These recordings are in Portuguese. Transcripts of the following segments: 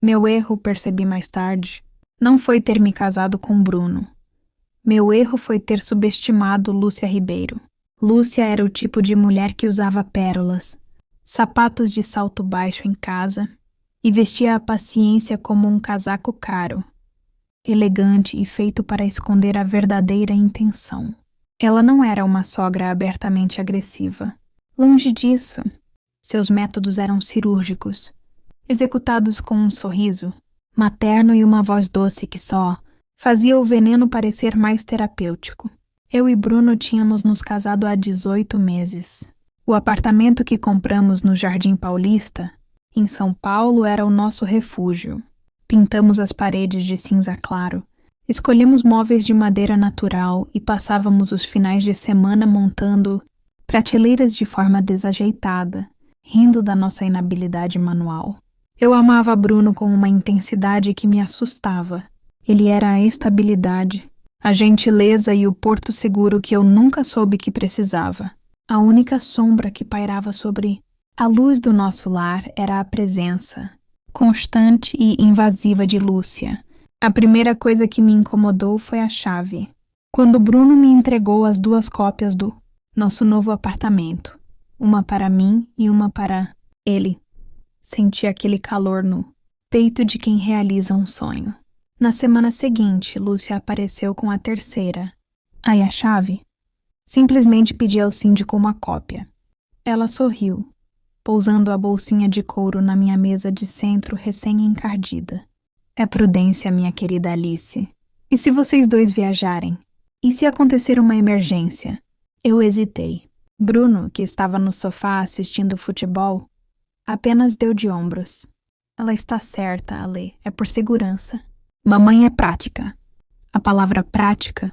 Meu erro, percebi mais tarde, não foi ter me casado com Bruno. Meu erro foi ter subestimado Lúcia Ribeiro. Lúcia era o tipo de mulher que usava pérolas, sapatos de salto baixo em casa e vestia a paciência como um casaco caro, elegante e feito para esconder a verdadeira intenção. Ela não era uma sogra abertamente agressiva. Longe disso. Seus métodos eram cirúrgicos, executados com um sorriso materno e uma voz doce que só fazia o veneno parecer mais terapêutico. Eu e Bruno tínhamos nos casado há 18 meses. O apartamento que compramos no Jardim Paulista, em São Paulo, era o nosso refúgio. Pintamos as paredes de cinza claro, escolhemos móveis de madeira natural e passávamos os finais de semana montando prateleiras de forma desajeitada, rindo da nossa inabilidade manual. Eu amava Bruno com uma intensidade que me assustava. Ele era a estabilidade, a gentileza e o porto seguro que eu nunca soube que precisava. A única sombra que pairava sobre a luz do nosso lar era a presença constante e invasiva de Lúcia. A primeira coisa que me incomodou foi a chave. Quando Bruno me entregou as 2 cópias do nosso novo apartamento, uma para mim e uma para ele, senti aquele calor no peito de quem realiza um sonho. Na semana seguinte, Lúcia apareceu com a 3ª. Aí a chave? Simplesmente pedi ao síndico uma cópia. Ela sorriu, pousando a bolsinha de couro na minha mesa de centro recém-encardida. É prudência, minha querida Alice. E se vocês 2 viajarem? E se acontecer uma emergência? Eu hesitei. Bruno, que estava no sofá assistindo futebol, apenas deu de ombros. Ela está certa, Ale, é por segurança. Mamãe é prática. A palavra prática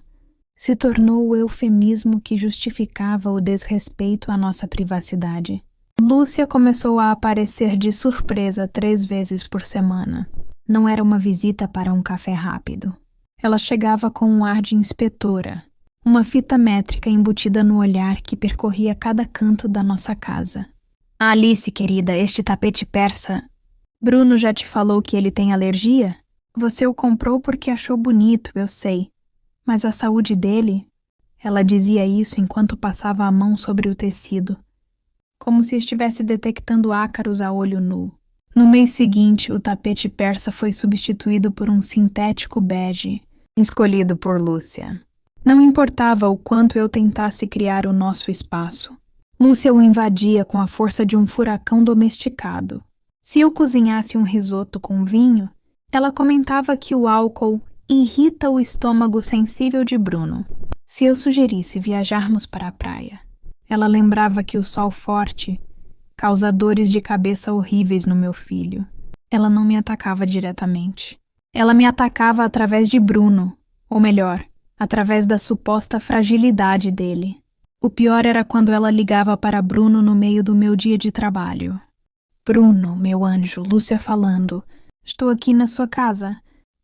se tornou o eufemismo que justificava o desrespeito à nossa privacidade. Lúcia começou a aparecer de surpresa 3 vezes por semana. Não era uma visita para um café rápido. Ela chegava com um ar de inspetora, uma fita métrica embutida no olhar que percorria cada canto da nossa casa. Alice, querida, este tapete persa... Bruno já te falou que ele tem alergia? Você o comprou porque achou bonito, eu sei. Mas a saúde dele... Ela dizia isso enquanto passava a mão sobre o tecido, como se estivesse detectando ácaros a olho nu. No mês seguinte, o tapete persa foi substituído por um sintético bege, escolhido por Lúcia. Não importava o quanto eu tentasse criar o nosso espaço. Lúcia o invadia com a força de um furacão domesticado. Se eu cozinhasse um risoto com vinho, ela comentava que o álcool irrita o estômago sensível de Bruno. Se eu sugerisse viajarmos para a praia, ela lembrava que o sol forte causa dores de cabeça horríveis no meu filho. Ela não me atacava diretamente. Ela me atacava através de Bruno, ou melhor, através da suposta fragilidade dele. O pior era quando ela ligava para Bruno no meio do meu dia de trabalho. Bruno, meu anjo, Lúcia falando. Estou aqui na sua casa.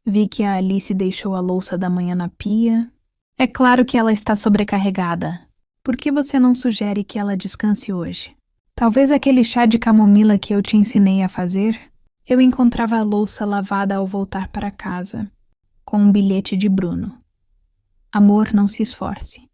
Vi que a Alice deixou a louça da manhã na pia. É claro que ela está sobrecarregada. Por que você não sugere que ela descanse hoje? Talvez aquele chá de camomila que eu te ensinei a fazer? Eu encontrava a louça lavada ao voltar para casa, com um bilhete de Bruno. Amor, não se esforce.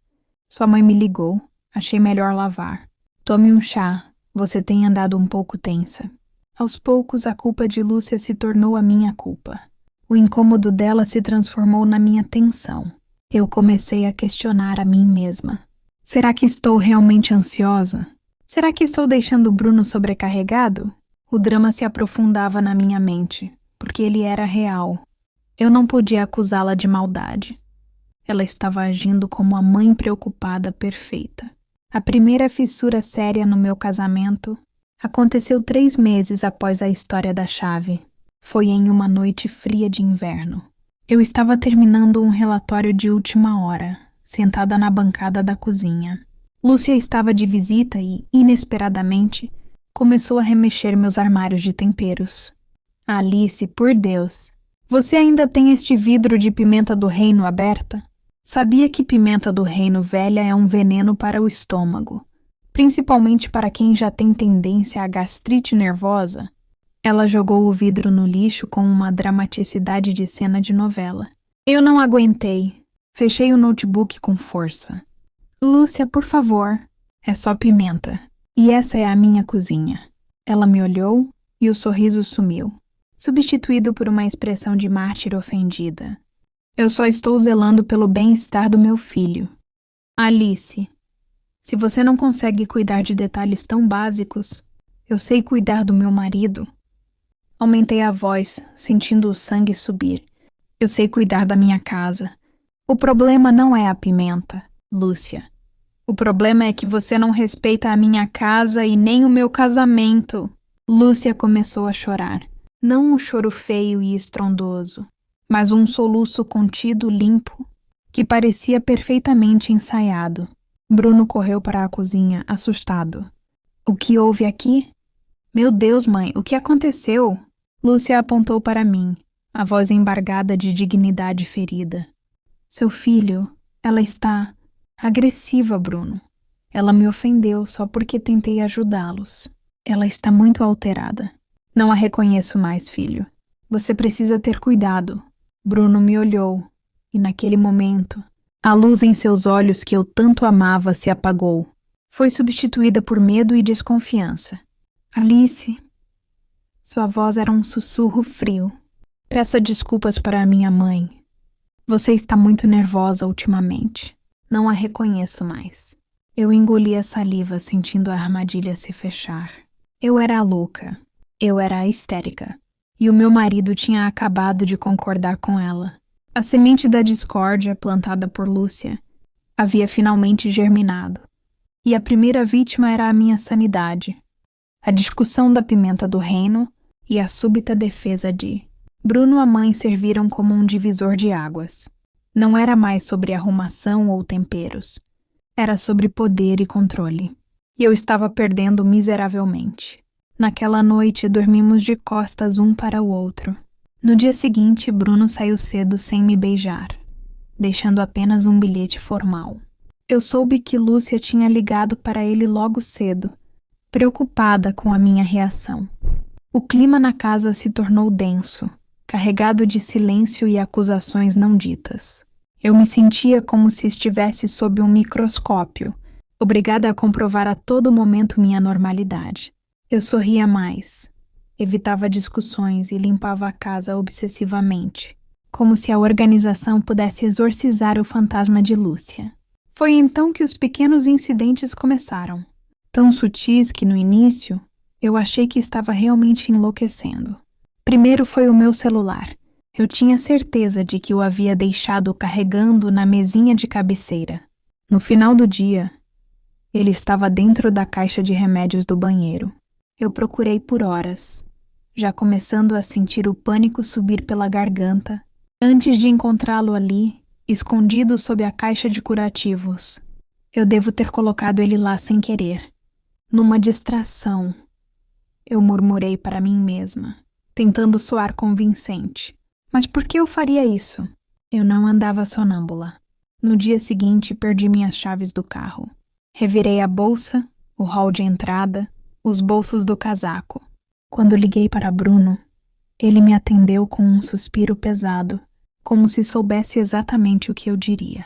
Sua mãe me ligou. Achei melhor lavar. Tome um chá. Você tem andado um pouco tensa. Aos poucos, a culpa de Lúcia se tornou a minha culpa. O incômodo dela se transformou na minha tensão. Eu comecei a questionar a mim mesma. Será que estou realmente ansiosa? Será que estou deixando Bruno sobrecarregado? O drama se aprofundava na minha mente, porque ele era real. Eu não podia acusá-la de maldade. Ela estava agindo como a mãe preocupada perfeita. A primeira fissura séria no meu casamento aconteceu 3 meses após a história da chave. Foi em uma noite fria de inverno. Eu estava terminando um relatório de última hora, sentada na bancada da cozinha. Lúcia estava de visita e, inesperadamente, começou a remexer meus armários de temperos. Alice, por Deus, você ainda tem este vidro de pimenta do reino aberta? Sabia que pimenta do reino velha é um veneno para o estômago, principalmente para quem já tem tendência à gastrite nervosa? Ela jogou o vidro no lixo com uma dramaticidade de cena de novela. Eu não aguentei. Fechei o notebook com força. Lúcia, por favor. É só pimenta. E essa é a minha cozinha. Ela me olhou e o sorriso sumiu, substituído por uma expressão de mártir ofendida. Eu só estou zelando pelo bem-estar do meu filho. Alice, se você não consegue cuidar de detalhes tão básicos, eu sei cuidar do meu marido. Aumentei a voz, sentindo o sangue subir. Eu sei cuidar da minha casa. O problema não é a pimenta, Lúcia. O problema é que você não respeita a minha casa e nem o meu casamento. Lúcia começou a chorar. Não um choro feio e estrondoso, mas um soluço contido, limpo, que parecia perfeitamente ensaiado. Bruno correu para a cozinha, assustado. O que houve aqui? Meu Deus, mãe, o que aconteceu? Lúcia apontou para mim, a voz embargada de dignidade ferida. Seu filho, ela está agressiva, Bruno. Ela me ofendeu só porque tentei ajudá-los. Ela está muito alterada. Não a reconheço mais, filho. Você precisa ter cuidado. Bruno me olhou, e naquele momento, a luz em seus olhos que eu tanto amava se apagou. Foi substituída por medo e desconfiança. Alice. Sua voz era um sussurro frio. Peça desculpas para a minha mãe. Você está muito nervosa ultimamente. Não a reconheço mais. Eu engoli a saliva, sentindo a armadilha se fechar. Eu era a louca. Eu era a histérica. E o meu marido tinha acabado de concordar com ela. A semente da discórdia, plantada por Lúcia, havia finalmente germinado. E a primeira vítima era a minha sanidade. A discussão da pimenta do reino e a súbita defesa de Bruno e a mãe serviram como um divisor de águas. Não era mais sobre arrumação ou temperos. Era sobre poder e controle. E eu estava perdendo miseravelmente. Naquela noite, dormimos de costas um para o outro. No dia seguinte, Bruno saiu cedo sem me beijar, deixando apenas um bilhete formal. Eu soube que Lúcia tinha ligado para ele logo cedo, preocupada com a minha reação. O clima na casa se tornou denso, carregado de silêncio e acusações não ditas. Eu me sentia como se estivesse sob um microscópio, obrigada a comprovar a todo momento minha normalidade. Eu sorria mais, evitava discussões e limpava a casa obsessivamente, como se a organização pudesse exorcizar o fantasma de Lúcia. Foi então que os pequenos incidentes começaram, tão sutis que no início eu achei que estava realmente enlouquecendo. Primeiro foi o meu celular. Eu tinha certeza de que o havia deixado carregando na mesinha de cabeceira. No final do dia, ele estava dentro da caixa de remédios do banheiro. Eu procurei por horas, já começando a sentir o pânico subir pela garganta, antes de encontrá-lo ali, escondido sob a caixa de curativos. Eu devo ter colocado ele lá sem querer, numa distração. Eu murmurei para mim mesma, tentando soar convincente. Mas por que eu faria isso? Eu não andava sonâmbula. No dia seguinte, perdi minhas chaves do carro. Revirei a bolsa, o hall de entrada, os bolsos do casaco. Quando liguei para Bruno, ele me atendeu com um suspiro pesado, como se soubesse exatamente o que eu diria.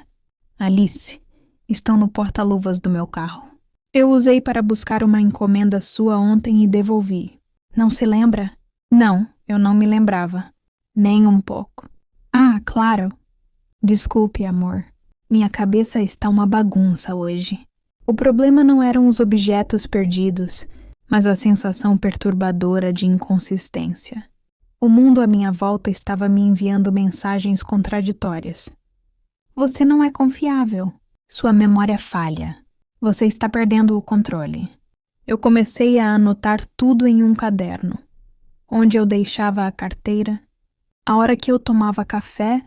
Alice, estão no porta-luvas do meu carro. Eu usei para buscar uma encomenda sua ontem e devolvi. Não se lembra? Não, eu não me lembrava. Nem um pouco. Ah, claro. Desculpe, amor. Minha cabeça está uma bagunça hoje. O problema não eram os objetos perdidos, mas a sensação perturbadora de inconsistência. O mundo à minha volta estava me enviando mensagens contraditórias. Você não é confiável. Sua memória falha. Você está perdendo o controle. Eu comecei a anotar tudo em um caderno. Onde eu deixava a carteira, a hora que eu tomava café,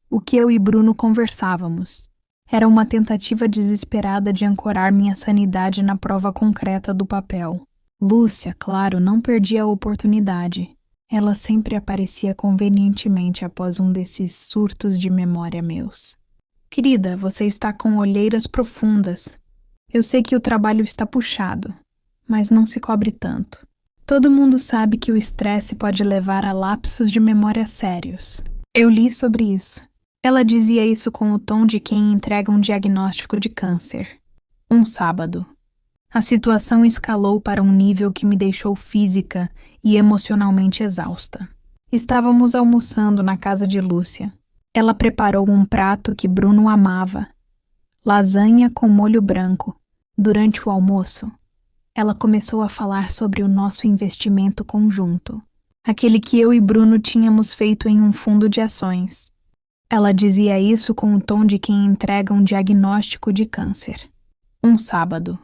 o que eu e Bruno conversávamos. Era uma tentativa desesperada de ancorar minha sanidade na prova concreta do papel. Lúcia, claro, não perdia a oportunidade. Ela sempre aparecia convenientemente após um desses surtos de memória meus. Querida, você está com olheiras profundas. Eu sei que o trabalho está puxado, mas não se cobre tanto. Todo mundo sabe que o estresse pode levar a lapsos de memória sérios. Eu li sobre isso. Ela dizia isso com o tom de quem entrega um diagnóstico de câncer. Um sábado. A situação escalou para um nível que me deixou física e emocionalmente exausta. Estávamos almoçando na casa de Lúcia. Ela preparou um prato que Bruno amava. Lasanha com molho branco. Durante o almoço, ela começou a falar sobre o nosso investimento conjunto, aquele que eu e Bruno tínhamos feito em um fundo de ações. Ela dizia isso com o tom de quem entrega um diagnóstico de câncer. Um sábado.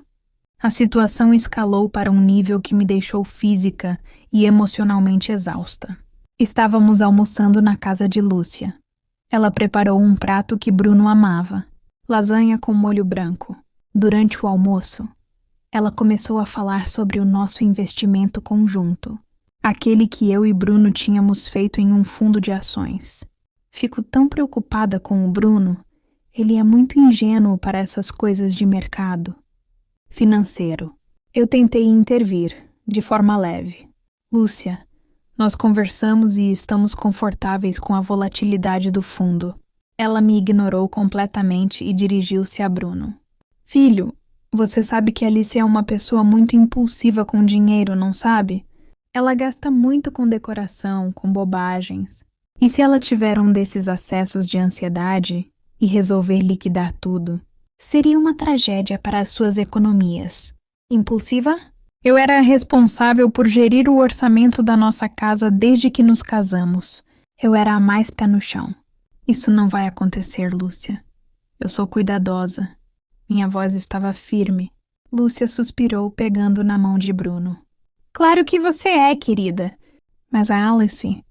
A situação escalou para um nível que me deixou física e emocionalmente exausta. Estávamos almoçando na casa de Lúcia. Ela preparou um prato que Bruno amava, lasanha com molho branco. Durante o almoço, ela começou a falar sobre o nosso investimento conjunto, aquele que eu e Bruno tínhamos feito em um fundo de ações. Fico tão preocupada com o Bruno. Ele é muito ingênuo para essas coisas de mercado. Financeiro. Eu tentei intervir, de forma leve. Lúcia, nós conversamos e estamos confortáveis com a volatilidade do fundo. Ela me ignorou completamente e dirigiu-se a Bruno. Filho, você sabe que Alice é uma pessoa muito impulsiva com dinheiro, não sabe? Ela gasta muito com decoração, com bobagens. E se ela tiver um desses acessos de ansiedade e resolver liquidar tudo, seria uma tragédia para as suas economias. Impulsiva? Eu era responsável por gerir o orçamento da nossa casa desde que nos casamos. Eu era a mais pé no chão. Isso não vai acontecer, Lúcia. Eu sou cuidadosa. Minha voz estava firme. Lúcia suspirou, pegando na mão de Bruno. Claro que você é, querida. Mas a Alice,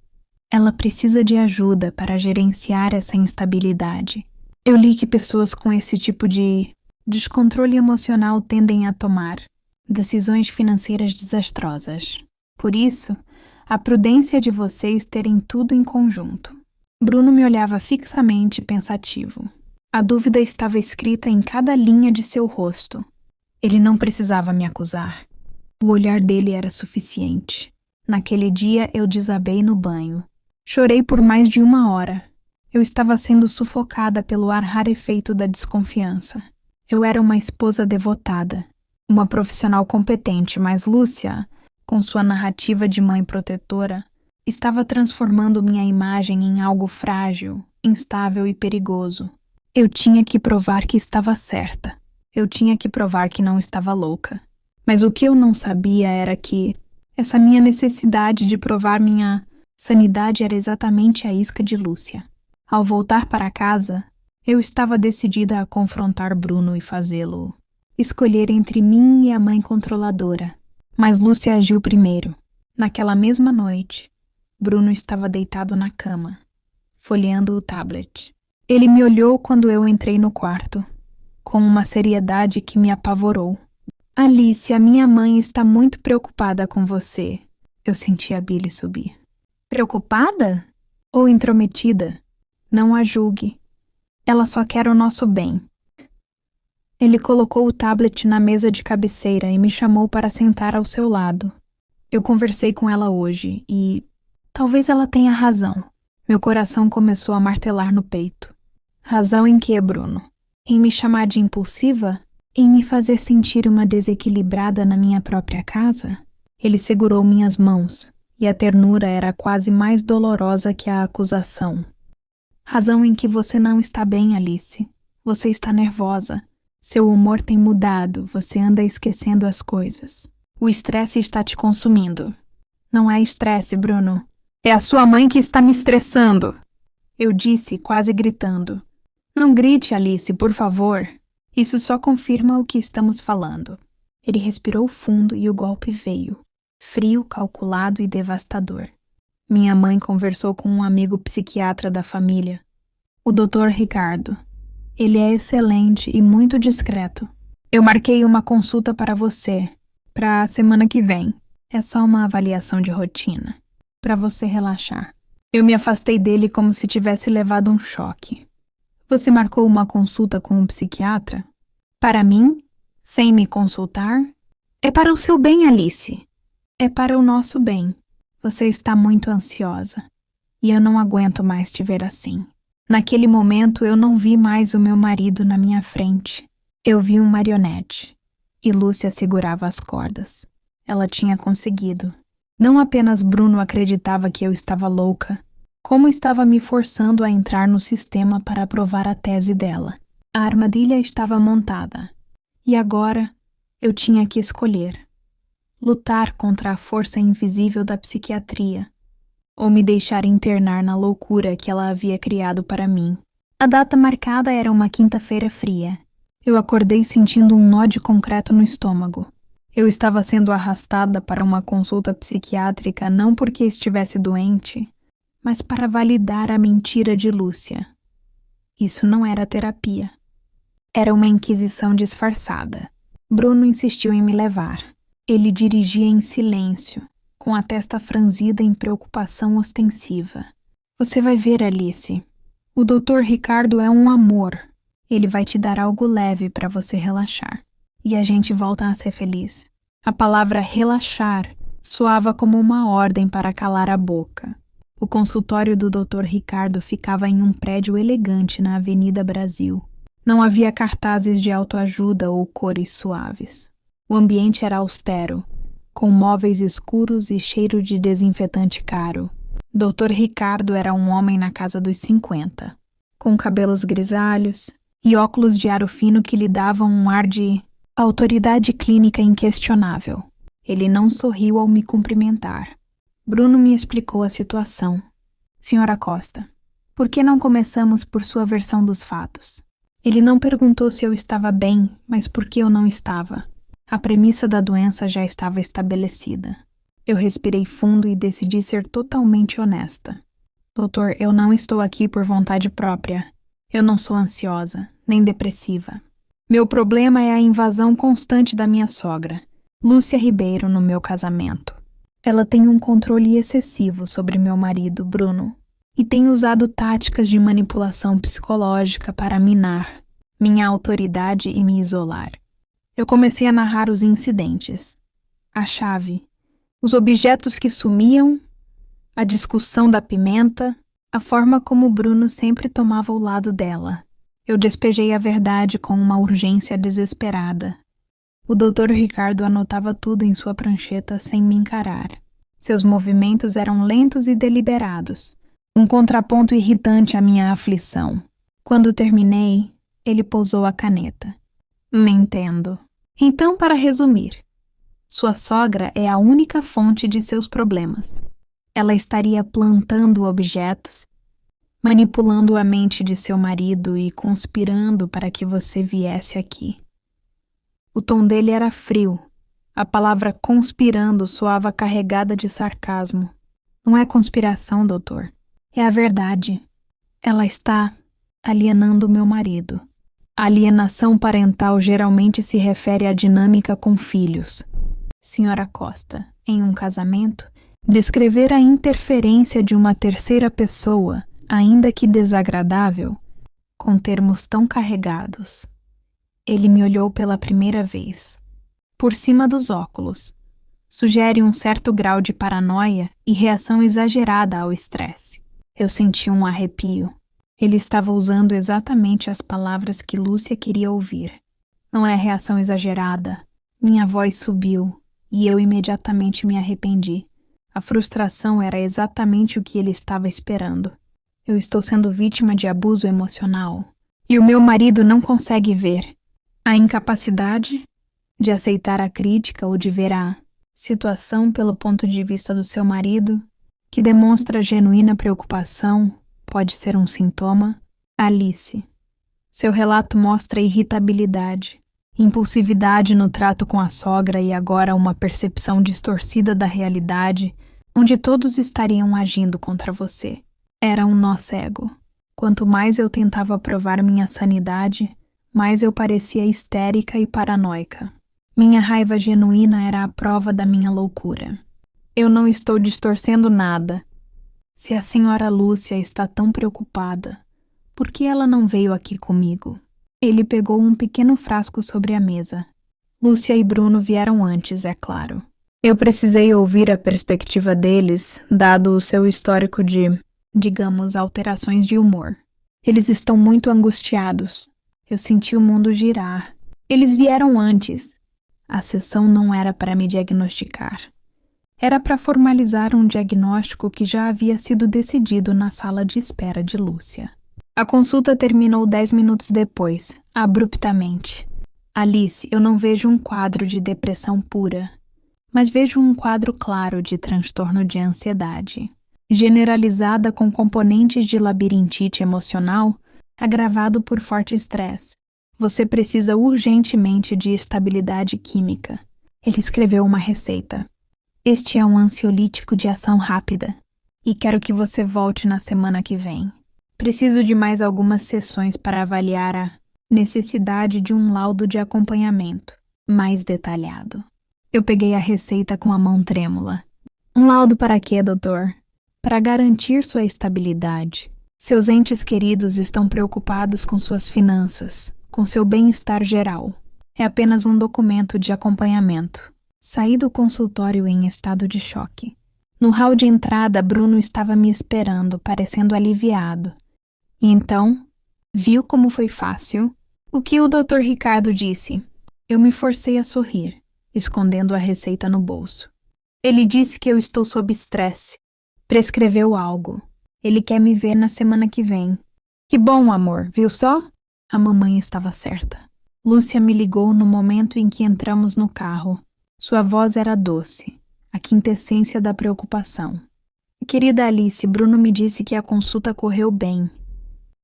ela precisa de ajuda para gerenciar essa instabilidade. Eu li que pessoas com esse tipo de descontrole emocional tendem a tomar decisões financeiras desastrosas. Por isso, a prudência de vocês terem tudo em conjunto. Bruno me olhava fixamente, pensativo. A dúvida estava escrita em cada linha de seu rosto. Ele não precisava me acusar. O olhar dele era suficiente. Naquele dia eu desabei no banho. Chorei por mais de 1 hora. Eu estava sendo sufocada pelo ar rarefeito da desconfiança. Eu era uma esposa devotada, uma profissional competente, mas Lúcia, com sua narrativa de mãe protetora, estava transformando minha imagem em algo frágil, instável e perigoso. Eu tinha que provar que estava certa. Eu tinha que provar que não estava louca. Mas o que eu não sabia era que essa minha necessidade de provar minha sanidade era exatamente a isca de Lúcia. Ao voltar para casa, eu estava decidida a confrontar Bruno e fazê-lo escolher entre mim e a mãe controladora. Mas Lúcia agiu primeiro. Naquela mesma noite, Bruno estava deitado na cama, folheando o tablet. Ele me olhou quando eu entrei no quarto, com uma seriedade que me apavorou. Alice, a minha mãe está muito preocupada com você. Eu senti a bile subir. Preocupada? Ou intrometida? Não a julgue. Ela só quer o nosso bem. Ele colocou o tablet na mesa de cabeceira e me chamou para sentar ao seu lado. Eu conversei com ela hoje e talvez ela tenha razão. Meu coração começou a martelar no peito. Razão em quê, Bruno? Em me chamar de impulsiva? Em me fazer sentir uma desequilibrada na minha própria casa? Ele segurou minhas mãos e a ternura era quase mais dolorosa que a acusação. Razão em que você não está bem, Alice. Você está nervosa. Seu humor tem mudado, você anda esquecendo as coisas. O estresse está te consumindo. Não é estresse, Bruno. É a sua mãe que está me estressando. Eu disse, quase gritando. Não grite, Alice, por favor. Isso só confirma o que estamos falando. Ele respirou fundo e o golpe veio. Frio, calculado e devastador. Minha mãe conversou com um amigo psiquiatra da família, o Dr. Ricardo. Ele é excelente e muito discreto. Eu marquei uma consulta para você, para a semana que vem. É só uma avaliação de rotina, para você relaxar. Eu me afastei dele como se tivesse levado um choque. Você marcou uma consulta com um psiquiatra? Para mim? Sem me consultar? É para o seu bem, Alice. É para o nosso bem. Você está muito ansiosa. E eu não aguento mais te ver assim. Naquele momento eu não vi mais o meu marido na minha frente. Eu vi um marionete. E Lúcia segurava as cordas. Ela tinha conseguido. Não apenas Bruno acreditava que eu estava louca, como estava me forçando a entrar no sistema para aprovar a tese dela. A armadilha estava montada. E agora eu tinha que escolher. Lutar contra a força invisível da psiquiatria, ou me deixar internar na loucura que ela havia criado para mim. A data marcada era uma quinta-feira fria. Eu acordei sentindo um nó de concreto no estômago. Eu estava sendo arrastada para uma consulta psiquiátrica não porque estivesse doente, mas para validar a mentira de Lúcia. Isso não era terapia. Era uma inquisição disfarçada. Bruno insistiu em me levar. Ele dirigia em silêncio, com a testa franzida em preocupação ostensiva. Você vai ver, Alice. O Dr. Ricardo é um amor. Ele vai te dar algo leve para você relaxar. E a gente volta a ser feliz. A palavra relaxar soava como uma ordem para calar a boca. O consultório do Dr. Ricardo ficava em um prédio elegante na Avenida Brasil. Não havia cartazes de autoajuda ou cores suaves. O ambiente era austero, com móveis escuros e cheiro de desinfetante caro. Dr. Ricardo era um homem na casa dos 50, com cabelos grisalhos e óculos de aro fino que lhe davam um ar de autoridade clínica inquestionável. Ele não sorriu ao me cumprimentar. Bruno me explicou a situação. Senhora Costa, por que não começamos por sua versão dos fatos? Ele não perguntou se eu estava bem, mas por que eu não estava. A premissa da doença já estava estabelecida. Eu respirei fundo e decidi ser totalmente honesta. Doutor, eu não estou aqui por vontade própria. Eu não sou ansiosa, nem depressiva. Meu problema é a invasão constante da minha sogra, Lúcia Ribeiro, no meu casamento. Ela tem um controle excessivo sobre meu marido, Bruno, e tem usado táticas de manipulação psicológica para minar minha autoridade e me isolar. Eu comecei a narrar os incidentes, a chave, os objetos que sumiam, a discussão da pimenta, a forma como Bruno sempre tomava o lado dela. Eu despejei a verdade com uma urgência desesperada. O Dr. Ricardo anotava tudo em sua prancheta sem me encarar. Seus movimentos eram lentos e deliberados, um contraponto irritante à minha aflição. Quando terminei, ele pousou a caneta. Entendo. Então, para resumir, sua sogra é a única fonte de seus problemas. Ela estaria plantando objetos, manipulando a mente de seu marido e conspirando para que você viesse aqui. O tom dele era frio. A palavra conspirando soava carregada de sarcasmo. Não é conspiração, doutor. É a verdade. Ela está alienando meu marido. A alienação parental geralmente se refere à dinâmica com filhos. Senhora Costa, em um casamento, descrever a interferência de uma terceira pessoa, ainda que desagradável, com termos tão carregados. Ele me olhou pela primeira vez. Por cima dos óculos. Sugere um certo grau de paranoia e reação exagerada ao estresse. Eu senti um arrepio. Ele estava usando exatamente as palavras que Lúcia queria ouvir. Não é reação exagerada. Minha voz subiu e eu imediatamente me arrependi. A frustração era exatamente o que ele estava esperando. Eu estou sendo vítima de abuso emocional. E o meu marido não consegue ver. A incapacidade de aceitar a crítica ou de ver a situação pelo ponto de vista do seu marido, que demonstra genuína preocupação, pode ser um sintoma. Alice, seu relato mostra irritabilidade, impulsividade no trato com a sogra e agora uma percepção distorcida da realidade, onde todos estariam agindo contra você. Era um nó cego. Quanto mais eu tentava provar minha sanidade, mais eu parecia histérica e paranoica. Minha raiva genuína era a prova da minha loucura. Eu não estou distorcendo nada. Se a senhora Lúcia está tão preocupada, por que ela não veio aqui comigo? Ele pegou um pequeno frasco sobre a mesa. Lúcia e Bruno vieram antes, é claro. Eu precisei ouvir a perspectiva deles, dado o seu histórico de, digamos, alterações de humor. Eles estão muito angustiados. Eu senti o mundo girar. Eles vieram antes. A sessão não era para me diagnosticar. Era para formalizar um diagnóstico que já havia sido decidido na sala de espera de Lúcia. A consulta terminou 10 minutos depois, abruptamente. Alice, eu não vejo um quadro de depressão pura, mas vejo um quadro claro de transtorno de ansiedade, generalizada com componentes de labirintite emocional, agravado por forte estresse. Você precisa urgentemente de estabilidade química. Ele escreveu uma receita. Este é um ansiolítico de ação rápida, e quero que você volte na semana que vem. Preciso de mais algumas sessões para avaliar a necessidade de um laudo de acompanhamento mais detalhado. Eu peguei a receita com a mão trêmula. Um laudo para quê, doutor? Para garantir sua estabilidade. Seus entes queridos estão preocupados com suas finanças, com seu bem-estar geral. É apenas um documento de acompanhamento. Saí do consultório em estado de choque. No hall de entrada, Bruno estava me esperando, parecendo aliviado. E então, viu como foi fácil? O que o Dr. Ricardo disse? Eu me forcei a sorrir, escondendo a receita no bolso. Ele disse que eu estou sob estresse. Prescreveu algo. Ele quer me ver na semana que vem. Que bom, amor, viu só? A mamãe estava certa. Lúcia me ligou no momento em que entramos no carro. Sua voz era doce, a quintessência da preocupação. Querida Alice, Bruno me disse que a consulta correu bem.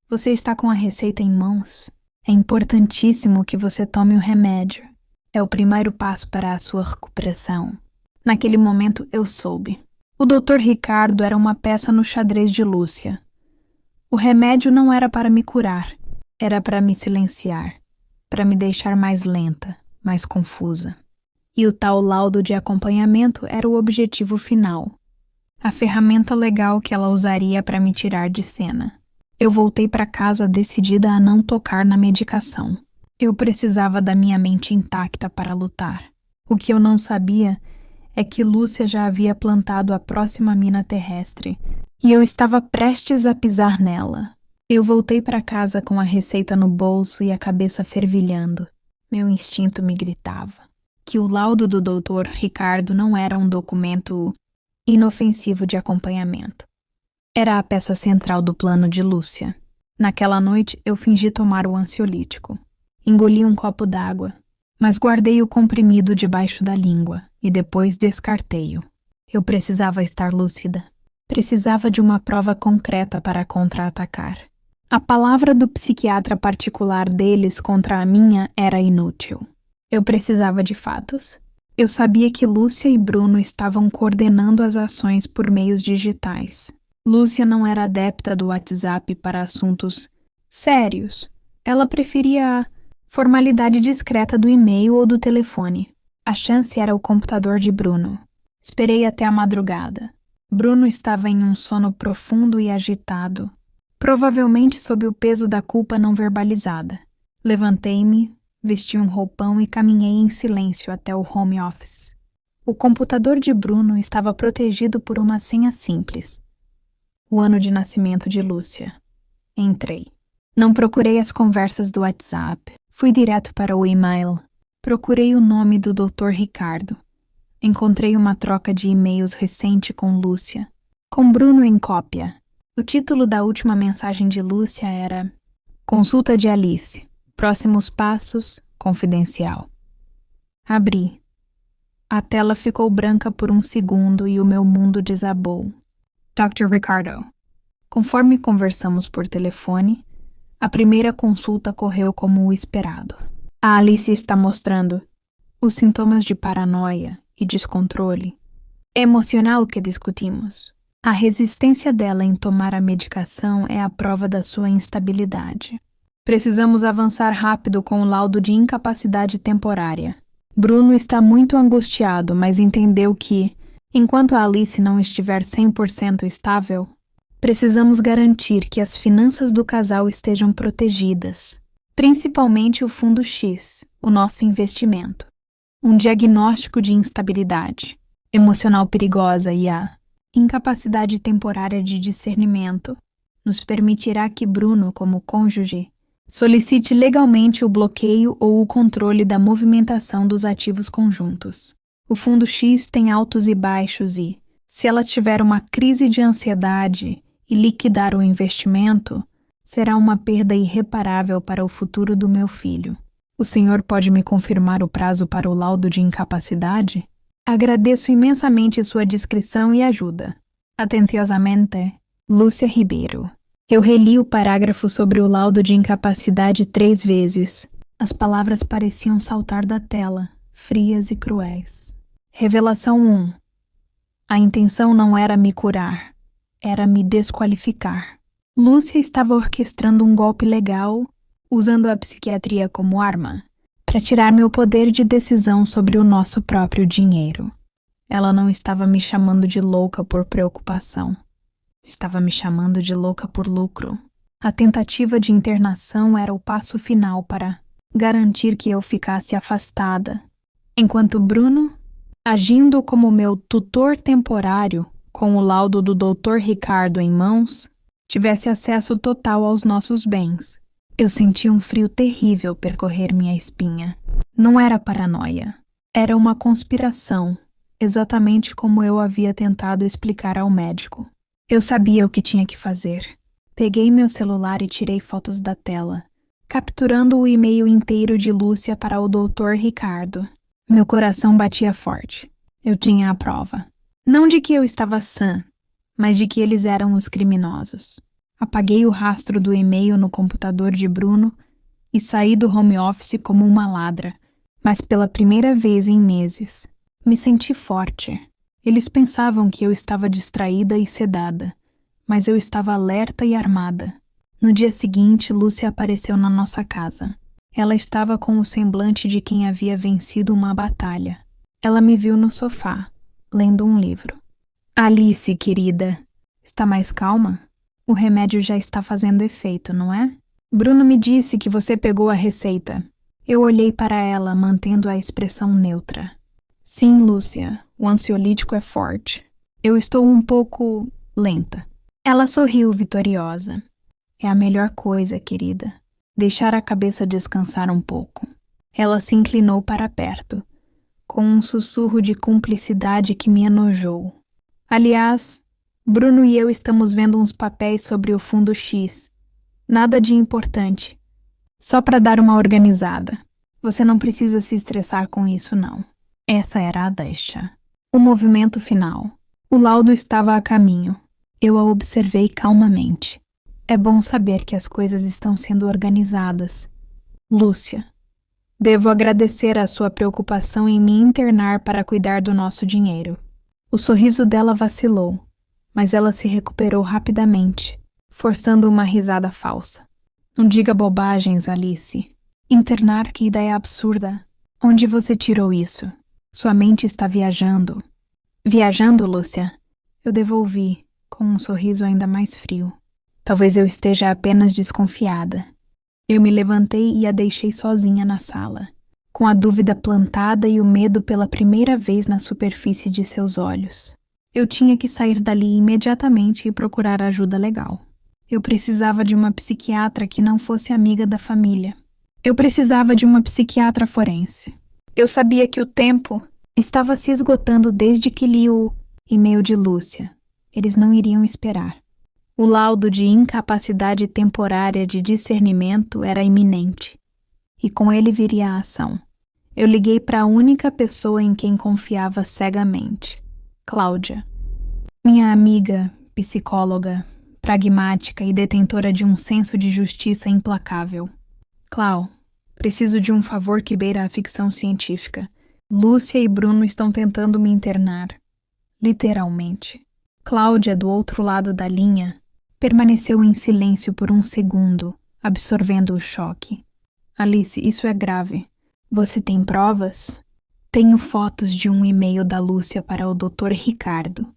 Você está com a receita em mãos? É importantíssimo que você tome o remédio. É o primeiro passo para a sua recuperação. Naquele momento eu soube. O Dr. Ricardo era uma peça no xadrez de Lúcia. O remédio não era para me curar, era para me silenciar, para me deixar mais lenta, mais confusa. E o tal laudo de acompanhamento era o objetivo final, a ferramenta legal que ela usaria para me tirar de cena. Eu voltei para casa decidida a não tocar na medicação. Eu precisava da minha mente intacta para lutar. O que eu não sabia é que Lúcia já havia plantado a próxima mina terrestre e eu estava prestes a pisar nela. Eu voltei para casa com a receita no bolso e a cabeça fervilhando. Meu instinto me gritava que o laudo do Dr. Ricardo não era um documento inofensivo de acompanhamento. Era a peça central do plano de Lúcia. Naquela noite, eu fingi tomar o ansiolítico. Engoli um copo d'água, mas guardei o comprimido debaixo da língua e depois descartei-o. Eu precisava estar lúcida. Precisava de uma prova concreta para contra-atacar. A palavra do psiquiatra particular deles contra a minha era inútil. Eu precisava de fatos. Eu sabia que Lúcia e Bruno estavam coordenando as ações por meios digitais. Lúcia não era adepta do WhatsApp para assuntos sérios. Ela preferia a formalidade discreta do e-mail ou do telefone. A chance era o computador de Bruno. Esperei até a madrugada. Bruno estava em um sono profundo e agitado, provavelmente sob o peso da culpa não verbalizada. Levantei-me, vesti um roupão e caminhei em silêncio até o home office. O computador de Bruno estava protegido por uma senha simples. O ano de nascimento de Lúcia. Entrei. Não procurei as conversas do WhatsApp. Fui direto para o e-mail. Procurei o nome do Dr. Ricardo. Encontrei uma troca de e-mails recente com Lúcia, com Bruno em cópia. O título da última mensagem de Lúcia era Consulta de Alice. Próximos passos, confidencial. Abri. A tela ficou branca por um segundo e o meu mundo desabou. Dr. Ricardo. Conforme conversamos por telefone, a primeira consulta correu como o esperado. A Alice está mostrando os sintomas de paranoia e descontrole emocional que discutimos. A resistência dela em tomar a medicação é a prova da sua instabilidade. Precisamos avançar rápido com o laudo de incapacidade temporária. Bruno está muito angustiado, mas entendeu que, enquanto a Alice não estiver 100% estável, precisamos garantir que as finanças do casal estejam protegidas, principalmente o Fundo X, o nosso investimento. Um diagnóstico de instabilidade. emocional perigosa e a incapacidade temporária de discernimento nos permitirá que Bruno, como cônjuge, solicite legalmente o bloqueio ou o controle da movimentação dos ativos conjuntos. O fundo X tem altos e baixos e, se ela tiver uma crise de ansiedade e liquidar o investimento, será uma perda irreparável para o futuro do meu filho. O senhor pode me confirmar o prazo para o laudo de incapacidade? Agradeço imensamente sua discrição e ajuda. Atenciosamente, Lúcia Ribeiro. Eu reli o parágrafo sobre o laudo de incapacidade 3 vezes. As palavras pareciam saltar da tela, frias e cruéis. Revelação 1. A intenção não era me curar, era me desqualificar. Lúcia estava orquestrando um golpe legal, usando a psiquiatria como arma, para tirar meu poder de decisão sobre o nosso próprio dinheiro. Ela não estava me chamando de louca por preocupação. Estava me chamando de louca por lucro. A tentativa de internação era o passo final para garantir que eu ficasse afastada, enquanto Bruno, agindo como meu tutor temporário, com o laudo do Dr. Ricardo em mãos, tivesse acesso total aos nossos bens. Eu senti um frio terrível percorrer minha espinha. Não era paranoia. Era uma conspiração, exatamente como eu havia tentado explicar ao médico. Eu sabia o que tinha que fazer. Peguei meu celular e tirei fotos da tela, capturando o e-mail inteiro de Lúcia para o Dr. Ricardo. Meu coração batia forte. Eu tinha a prova. Não de que eu estava sã, mas de que eles eram os criminosos. Apaguei o rastro do e-mail no computador de Bruno e saí do home office como uma ladra, mas pela primeira vez em meses. Me senti forte. Eles pensavam que eu estava distraída e sedada, mas eu estava alerta e armada. No dia seguinte, Lúcia apareceu na nossa casa. Ela estava com o semblante de quem havia vencido uma batalha. Ela me viu no sofá, lendo um livro. Alice, querida, está mais calma? O remédio já está fazendo efeito, não é? Bruno me disse que você pegou a receita. Eu olhei para ela, mantendo a expressão neutra. Sim, Lúcia, o ansiolítico é forte. Eu estou um pouco lenta. Ela sorriu vitoriosa. É a melhor coisa, querida. Deixar a cabeça descansar um pouco. Ela se inclinou para perto, com um sussurro de cumplicidade que me enojou. Aliás, Bruno e eu estamos vendo uns papéis sobre o fundo X. Nada de importante. Só para dar uma organizada. Você não precisa se estressar com isso, não. Essa era a deixa. O movimento final. O laudo estava a caminho. Eu a observei calmamente. É bom saber que as coisas estão sendo organizadas. Lúcia, devo agradecer a sua preocupação em me internar para cuidar do nosso dinheiro. O sorriso dela vacilou, mas ela se recuperou rapidamente, forçando uma risada falsa. Não diga bobagens, Alice. Internar, que ideia absurda. Onde você tirou isso? Sua mente está viajando. Viajando, Lúcia? Eu devolvi, com um sorriso ainda mais frio. Talvez eu esteja apenas desconfiada. Eu me levantei e a deixei sozinha na sala, com a dúvida plantada e o medo pela primeira vez na superfície de seus olhos. Eu tinha que sair dali imediatamente e procurar ajuda legal. Eu precisava de uma psiquiatra que não fosse amiga da família. Eu precisava de uma psiquiatra forense. Eu sabia que o tempo estava se esgotando desde que li o e-mail de Lúcia. Eles não iriam esperar. O laudo de incapacidade temporária de discernimento era iminente, e com ele viria a ação. Eu liguei para a única pessoa em quem confiava cegamente, Cláudia. Minha amiga, psicóloga, pragmática e detentora de um senso de justiça implacável. Clau, preciso de um favor que beira a ficção científica. Lúcia e Bruno estão tentando me internar. Literalmente. Cláudia, do outro lado da linha, permaneceu em silêncio por um segundo, absorvendo o choque. Alice, isso é grave. Você tem provas? Tenho fotos de um e-mail da Lúcia para o Dr. Ricardo,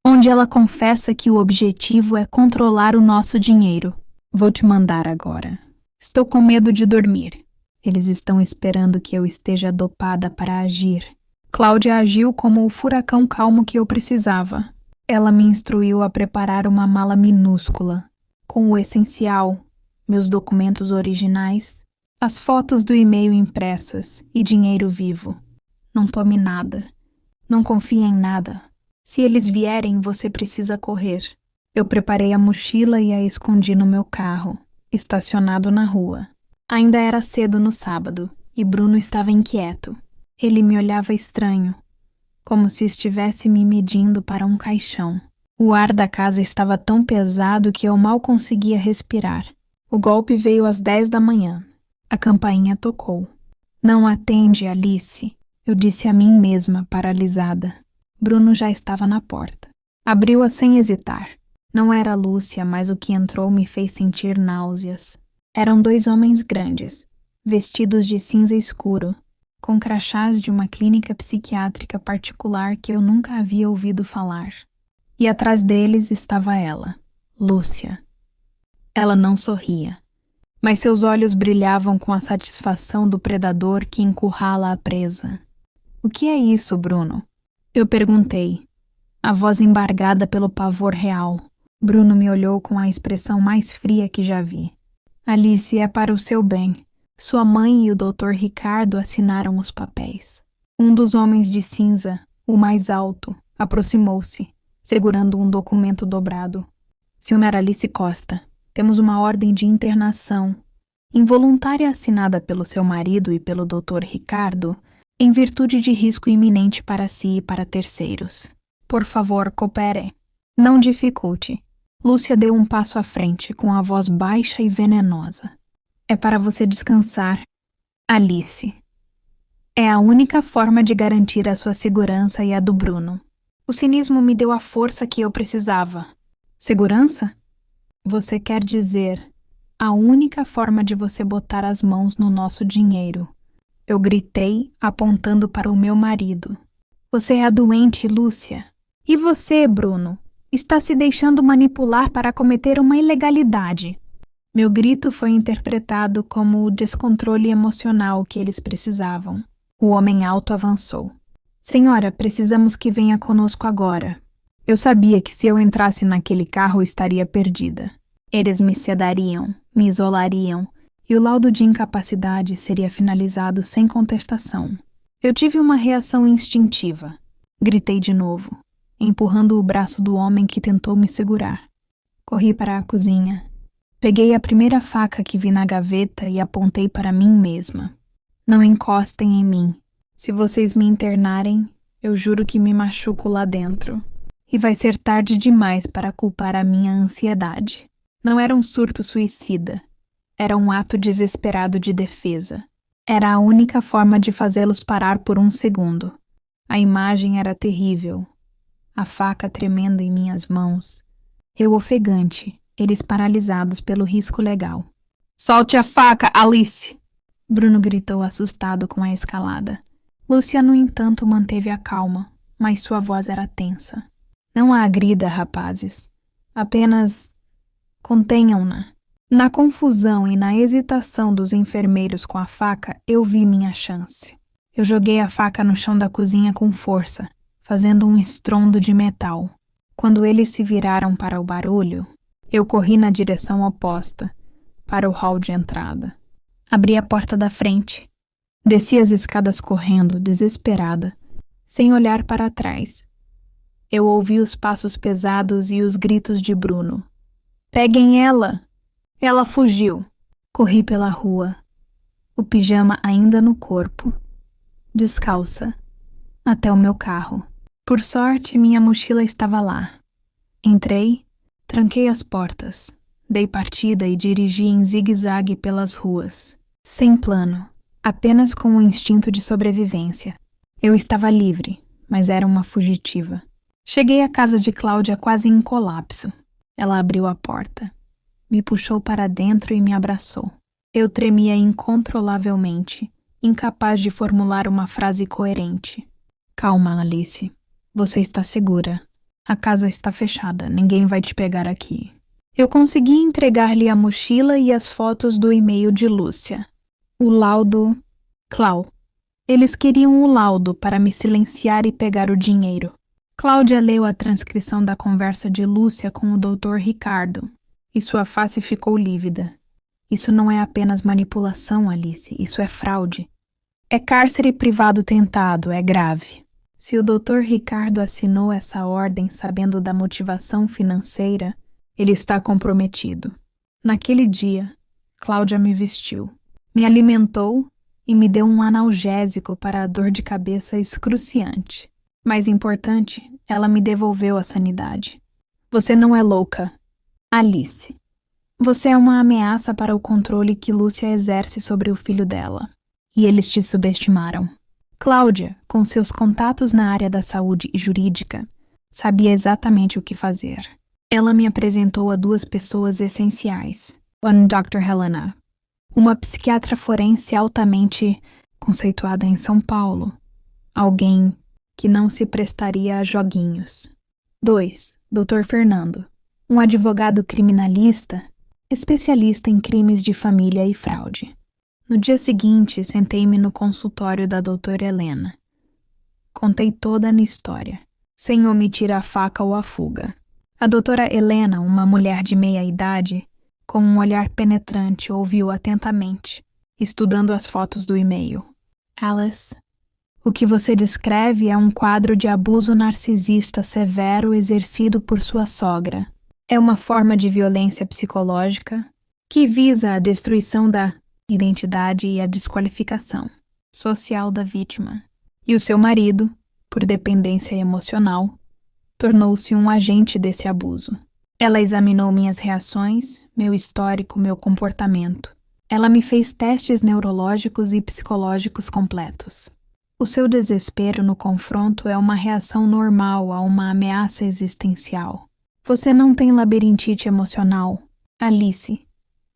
onde ela confessa que o objetivo é controlar o nosso dinheiro. Vou te mandar agora. Estou com medo de dormir. Eles estão esperando que eu esteja dopada para agir. Cláudia agiu como o furacão calmo que eu precisava. Ela me instruiu a preparar uma mala minúscula, com o essencial, meus documentos originais, as fotos do e-mail impressas e dinheiro vivo. Não tome nada. Não confie em nada. Se eles vierem, você precisa correr. Eu preparei a mochila e a escondi no meu carro, estacionado na rua. Ainda era cedo no sábado, e Bruno estava inquieto. Ele me olhava estranho, como se estivesse me medindo para um caixão. O ar da casa estava tão pesado que eu mal conseguia respirar. O golpe veio às 10 da manhã. A campainha tocou. Não atende, Alice, eu disse a mim mesma, paralisada. Bruno já estava na porta. Abriu-a sem hesitar. Não era Lúcia, mas o que entrou me fez sentir náuseas. Eram 2 homens grandes, vestidos de cinza escuro, com crachás de uma clínica psiquiátrica particular que eu nunca havia ouvido falar. E atrás deles estava ela, Lúcia. Ela não sorria, mas seus olhos brilhavam com a satisfação do predador que encurrala a presa. O que é isso, Bruno? Eu perguntei, a voz embargada pelo pavor real. Bruno me olhou com a expressão mais fria que já vi. Alice, é para o seu bem. Sua mãe e o Dr. Ricardo assinaram os papéis. Um dos homens de cinza, o mais alto, aproximou-se, segurando um documento dobrado. Sra. Alice Costa, temos uma ordem de internação, involuntária assinada pelo seu marido e pelo Dr. Ricardo, em virtude de risco iminente para si e para terceiros. Por favor, coopere. Não dificulte. Lúcia deu um passo à frente, com a voz baixa e venenosa. É para você descansar, Alice. É a única forma de garantir a sua segurança e a do Bruno. O cinismo me deu a força que eu precisava. Segurança? Você quer dizer, a única forma de você botar as mãos no nosso dinheiro. Eu gritei, apontando para o meu marido. Você é a doente, Lúcia. E você, Bruno, está se deixando manipular para cometer uma ilegalidade. Meu grito foi interpretado como o descontrole emocional que eles precisavam. O homem alto avançou. Senhora, precisamos que venha conosco agora. Eu sabia que se eu entrasse naquele carro estaria perdida. Eles me sedariam, me isolariam, e o laudo de incapacidade seria finalizado sem contestação. Eu tive uma reação instintiva. Gritei de novo, empurrando o braço do homem que tentou me segurar. Corri para a cozinha. Peguei a primeira faca que vi na gaveta e apontei para mim mesma. Não encostem em mim. Se vocês me internarem, eu juro que me machuco lá dentro. E vai ser tarde demais para culpar a minha ansiedade. Não era um surto suicida. Era um ato desesperado de defesa. Era a única forma de fazê-los parar por um segundo. A imagem era terrível. A faca tremendo em minhas mãos. Eu ofegante. Eles paralisados pelo risco legal. Solte a faca, Alice! Bruno gritou assustado com a escalada. Lúcia, no entanto, manteve a calma, mas sua voz era tensa. Não a agrida, rapazes. Apenas contenham-na. Na confusão e na hesitação dos enfermeiros com a faca, eu vi minha chance. Eu joguei a faca no chão da cozinha com força, fazendo um estrondo de metal. Quando eles se viraram para o barulho, eu corri na direção oposta, para o hall de entrada. Abri a porta da frente. Desci as escadas correndo, desesperada, sem olhar para trás. Eu ouvi os passos pesados e os gritos de Bruno. Peguem ela! Ela fugiu. Corri pela rua, o pijama ainda no corpo, descalça, até o meu carro. Por sorte, minha mochila estava lá. Entrei, tranquei as portas, dei partida e dirigi em zigue-zague pelas ruas, sem plano, apenas com o instinto de sobrevivência. Eu estava livre, mas era uma fugitiva. Cheguei à casa de Cláudia quase em colapso. Ela abriu a porta, me puxou para dentro e me abraçou. Eu tremia incontrolavelmente, incapaz de formular uma frase coerente. Calma, Alice. Você está segura. A casa está fechada, ninguém vai te pegar aqui. Eu consegui entregar-lhe a mochila e as fotos do e-mail de Lúcia. O laudo... Clau. Eles queriam o laudo para me silenciar e pegar o dinheiro. Cláudia leu a transcrição da conversa de Lúcia com o Dr. Ricardo, e sua face ficou lívida. Isso não é apenas manipulação, Alice, isso é fraude. É cárcere privado tentado, é grave. Se o Dr. Ricardo assinou essa ordem sabendo da motivação financeira, ele está comprometido. Naquele dia, Cláudia me vestiu, me alimentou e me deu um analgésico para a dor de cabeça excruciante. Mais importante, ela me devolveu a sanidade. Você não é louca, Alice. Você é uma ameaça para o controle que Lúcia exerce sobre o filho dela. E eles te subestimaram. Cláudia, com seus contatos na área da saúde e jurídica, sabia exatamente o que fazer. Ela me apresentou a duas pessoas essenciais. One Dr. Helena, uma psiquiatra forense altamente conceituada em São Paulo. Alguém que não se prestaria a joguinhos. 2. Dr. Fernando, um advogado criminalista, especialista em crimes de família e fraude. No dia seguinte, sentei-me no consultório da doutora Helena. Contei toda a minha história, sem omitir a faca ou a fuga. A doutora Helena, uma mulher de meia idade, com um olhar penetrante, ouviu atentamente, estudando as fotos do e-mail. Alice, o que você descreve é um quadro de abuso narcisista severo exercido por sua sogra. É uma forma de violência psicológica que visa a destruição da identidade e a desqualificação social da vítima. E o seu marido, por dependência emocional, tornou-se um agente desse abuso. Ela examinou minhas reações, meu histórico, meu comportamento. Ela me fez testes neurológicos e psicológicos completos. O seu desespero no confronto é uma reação normal a uma ameaça existencial. Você não tem labirintite emocional, Alice.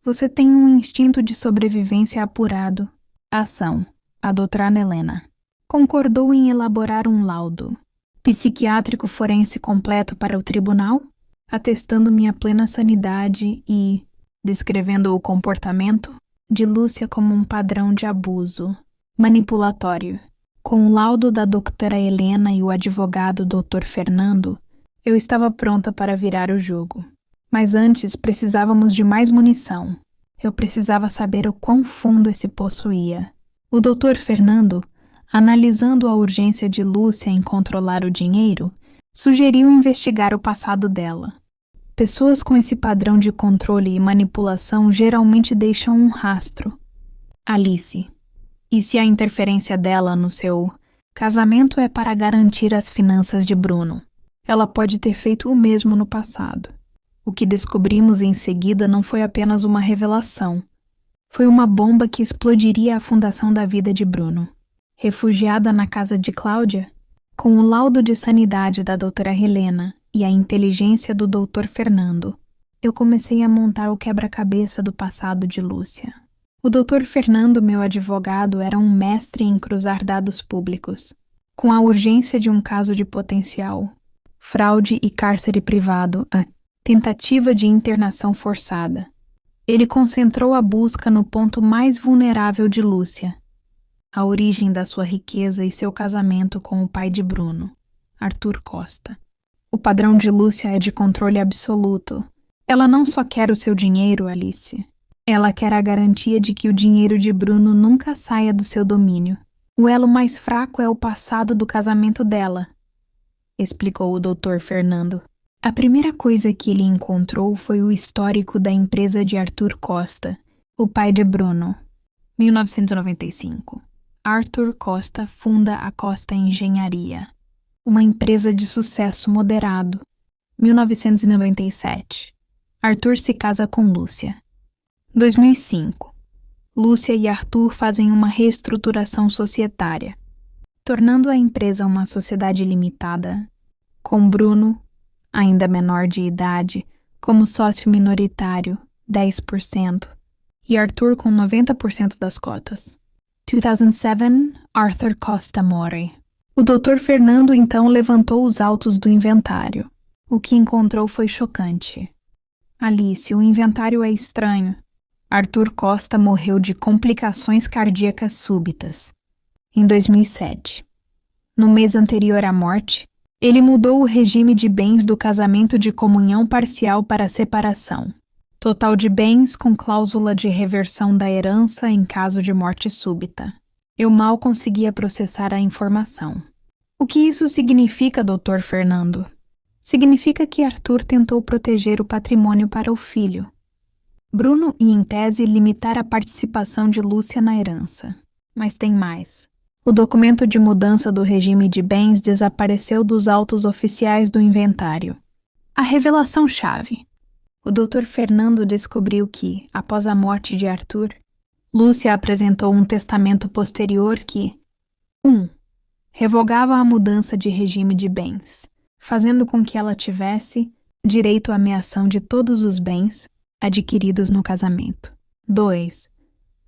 Você tem um instinto de sobrevivência apurado. Ação. A doutora Helena concordou em elaborar um laudo psiquiátrico forense completo para o tribunal, atestando minha plena sanidade e descrevendo o comportamento de Lúcia como um padrão de abuso manipulatório. Com o laudo da doutora Helena e o advogado Dr. Fernando, eu estava pronta para virar o jogo. Mas antes precisávamos de mais munição. Eu precisava saber o quão fundo esse poço ia. O Dr. Fernando, analisando a urgência de Lúcia em controlar o dinheiro, sugeriu investigar o passado dela. Pessoas com esse padrão de controle e manipulação geralmente deixam um rastro. Alice. E se a interferência dela no seu casamento é para garantir as finanças de Bruno? Ela pode ter feito o mesmo no passado. O que descobrimos em seguida não foi apenas uma revelação. Foi uma bomba que explodiria a fundação da vida de Bruno. Refugiada na casa de Cláudia, com o laudo de sanidade da doutora Helena e a inteligência do Dr. Fernando, eu comecei a montar o quebra-cabeça do passado de Lúcia. O Dr. Fernando, meu advogado, era um mestre em cruzar dados públicos, com a urgência de um caso de potencial, fraude e cárcere privado, a tentativa de internação forçada. Ele concentrou a busca no ponto mais vulnerável de Lúcia, a origem da sua riqueza e seu casamento com o pai de Bruno, Arthur Costa. O padrão de Lúcia é de controle absoluto. Ela não só quer o seu dinheiro, Alice. Ela quer a garantia de que o dinheiro de Bruno nunca saia do seu domínio. O elo mais fraco é o passado do casamento dela, explicou o Dr. Fernando. A primeira coisa que ele encontrou foi o histórico da empresa de Arthur Costa, o pai de Bruno. 1995. Arthur Costa funda a Costa Engenharia, uma empresa de sucesso moderado. 1997. Arthur se casa com Lúcia. 2005. Lúcia e Arthur fazem uma reestruturação societária, tornando a empresa uma sociedade limitada, com Bruno, ainda menor de idade, como sócio minoritário, 10%, e Arthur com 90% das cotas. 2007, Arthur Costa morre. O Dr. Fernando então levantou os autos do inventário. O que encontrou foi chocante. Alice, o inventário é estranho. Arthur Costa morreu de complicações cardíacas súbitas. em 2007. No mês anterior à morte, ele mudou o regime de bens do casamento de comunhão parcial para separação. Total de bens com cláusula de reversão da herança em caso de morte súbita. Eu mal conseguia processar a informação. O que isso significa, Dr. Fernando? Significa que Arthur tentou proteger o patrimônio para o filho. Bruno e, em tese, limitar a participação de Lúcia na herança. Mas tem mais. O documento de mudança do regime de bens desapareceu dos autos oficiais do inventário. A revelação-chave. O Dr. Fernando descobriu que, após a morte de Arthur, Lúcia apresentou um testamento posterior que 1. Revogava a mudança de regime de bens, fazendo com que ela tivesse direito à meação de todos os bens adquiridos no casamento. 2.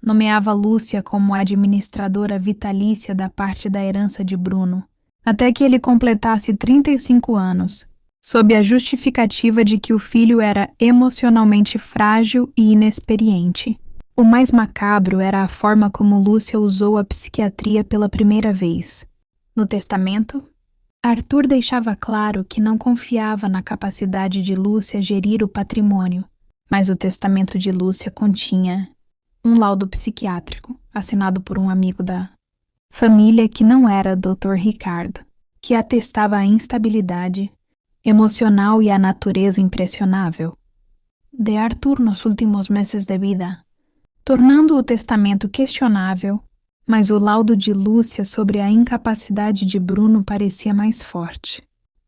Nomeava Lúcia como administradora vitalícia da parte da herança de Bruno, até que ele completasse 35 anos, sob a justificativa de que o filho era emocionalmente frágil e inexperiente. O mais macabro era a forma como Lúcia usou a psiquiatria pela primeira vez. No testamento, Arthur deixava claro que não confiava na capacidade de Lúcia gerir o patrimônio, mas o testamento de Lúcia continha um laudo psiquiátrico, assinado por um amigo da família que não era Dr. Ricardo, que atestava a instabilidade emocional e a natureza impressionável de Arthur nos últimos meses de vida, tornando o testamento questionável, mas o laudo de Lúcia sobre a incapacidade de Bruno parecia mais forte.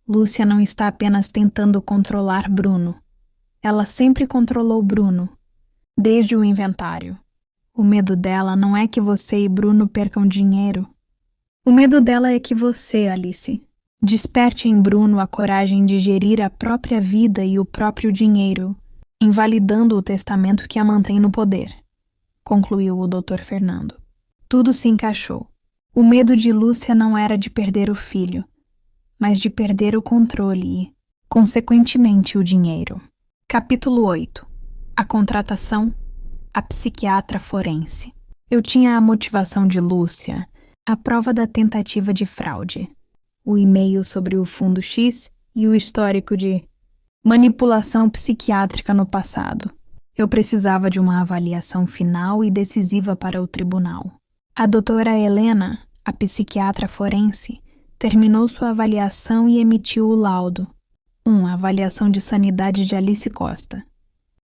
Lúcia não está apenas tentando controlar Bruno. Ela sempre controlou Bruno, desde o inventário. O medo dela não é que você e Bruno percam dinheiro. O medo dela é que você, Alice, desperte em Bruno a coragem de gerir a própria vida e o próprio dinheiro, invalidando o testamento que a mantém no poder, concluiu o Dr. Fernando. Tudo se encaixou. O medo de Lúcia não era de perder o filho, mas de perder o controle e, consequentemente, o dinheiro. Capítulo 8. A contratação, a psiquiatra forense. Eu tinha a motivação de Lúcia, a prova da tentativa de fraude, o e-mail sobre o fundo X e o histórico de manipulação psiquiátrica no passado. Eu precisava de uma avaliação final e decisiva para o tribunal. A doutora Helena, a psiquiatra forense, terminou sua avaliação e emitiu o laudo. A avaliação de sanidade de Alice Costa.